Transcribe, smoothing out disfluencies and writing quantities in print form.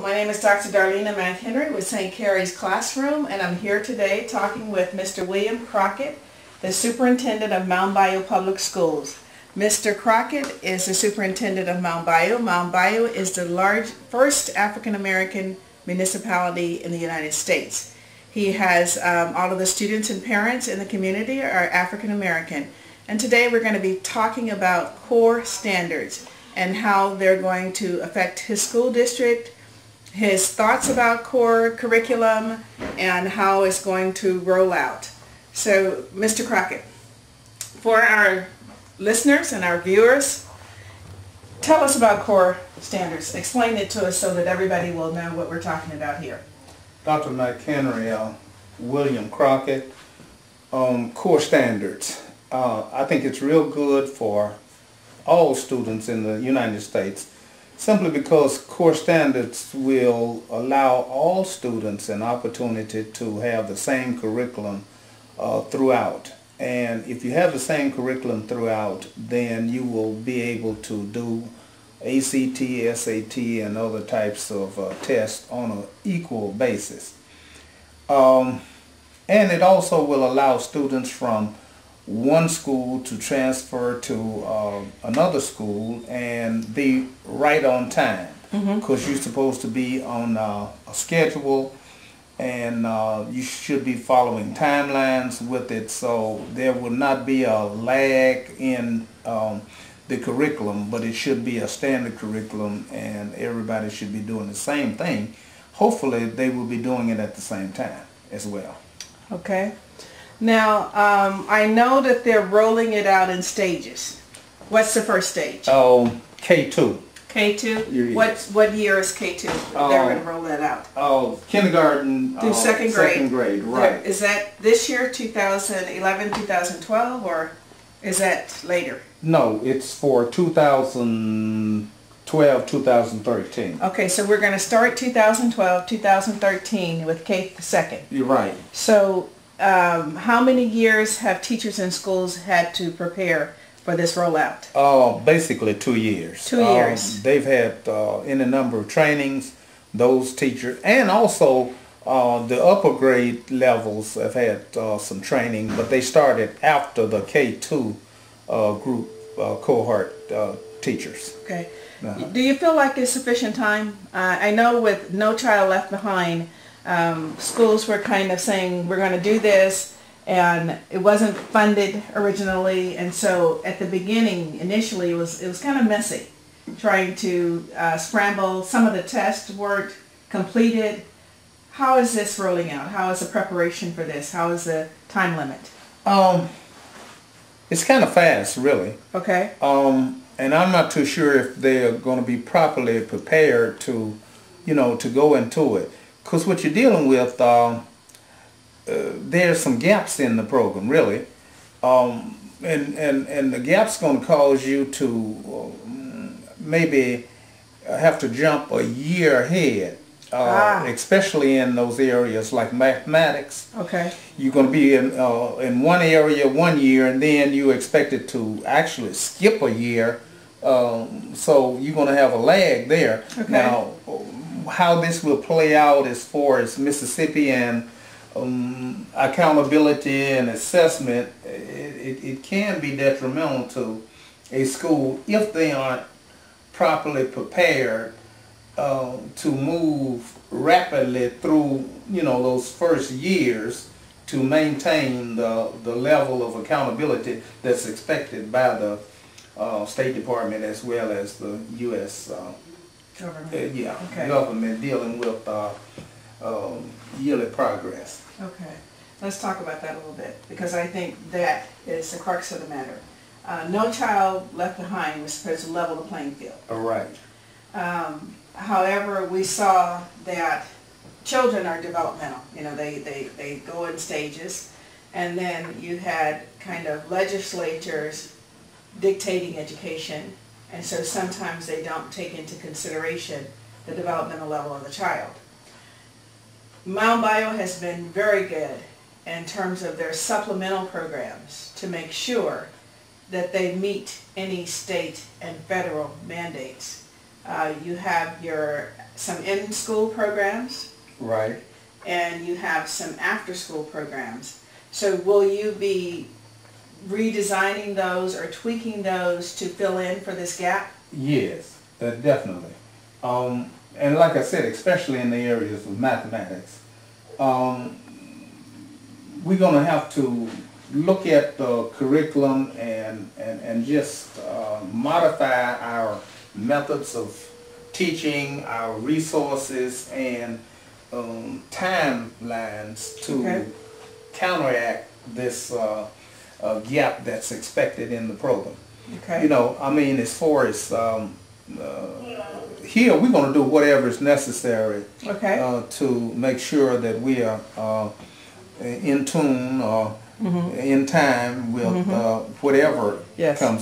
My name is Dr. Darlena McHenry with St. Carey's Classroom, and I'm here today talking with Mr. William Crockett, the Superintendent of Mound Bayou Public Schools. Mr. Crockett is the Superintendent of Mound Bayou. Mound Bayou is the first African-American municipality in the United States. He has all of the students and parents in the community are African-American. And today we're going to be talking about core standards and how they're going to affect his school district, his thoughts about core curriculum, and how it's going to roll out. So, Mr. Crockett, for our listeners and our viewers, tell us about core standards. Explain it to us so that everybody will know what we're talking about here. Dr. McHenry, William Crocket, core standards. I think it's real good for all students in the United States, simply because core standards will allow all students an opportunity to have the same curriculum throughout. And if you have the same curriculum throughout, then you will be able to do ACT, SAT, and other types of tests on an equal basis. And it also will allow students from one school to transfer to another school and be right on time, because you're supposed to be on a schedule, and you should be following timelines with it, so there will not be a lag in the curriculum, but it should be a standard curriculum and everybody should be doing the same thing. Hopefully they will be doing it at the same time as well. Okay. Now, I know that they're rolling it out in stages. What's the first stage? K2. K2? What year is K2? They're going to roll that out. Kindergarten through second grade. Second grade, right. Is that this year, 2011, 2012, or is that later? No, it's for 2012, 2013. Okay, so we're going to start 2012, 2013 with K2. You're right. So, how many years have teachers in schools had to prepare for this rollout? Basically 2 years. 2 years. They've had any number of trainings, those teachers, and also the upper grade levels have had some training, but they started after the K2 group cohort teachers. Okay. Do you feel like it's sufficient time? I know with No Child Left Behind, schools were kind of saying we're going to do this, and it wasn't funded originally, and so at the beginning, initially, it was kind of messy, trying to scramble. Some of the tests weren't completed. How is this rolling out? How is the preparation for this? How is the time limit? It's kind of fast, really. Okay. And I'm not too sure if they're going to be properly prepared to, to go into it. Because what you're dealing with, there's some gaps in the program, really. And the gap's going to cause you to maybe have to jump a year ahead, especially in those areas like mathematics. Okay. You're going to be in one area 1 year, and then you're expected to actually skip a year. So you're going to have a lag there. Okay. Now, how this will play out as far as Mississippi and accountability and assessment, it can be detrimental to a school if they aren't properly prepared to move rapidly through those first years to maintain the level of accountability that's expected by the State Department as well as the U.S. Government dealing with yearly progress. Okay, let's talk about that a little bit, because I think that is the crux of the matter. No Child Left Behind was supposed to level the playing field. All right. However, we saw that children are developmental. They go in stages, and then you had kind of legislatures dictating education, and so sometimes they don't take into consideration the developmental level of the child. Mound Bayou has been very good in terms of their supplemental programs to make sure that they meet any state and federal mandates. You have your some in-school programs, Right. and you have some after-school programs. So will you be redesigning those or tweaking those to fill in for this gap? Yes, definitely. And like I said, especially in the areas of mathematics, we're going to have to look at the curriculum and just modify our methods of teaching, our resources, and timelines to counteract this gap that's expected in the program. Okay. You know, I mean, as far as here, we're going to do whatever is necessary to make sure that we are in tune or in time with whatever comes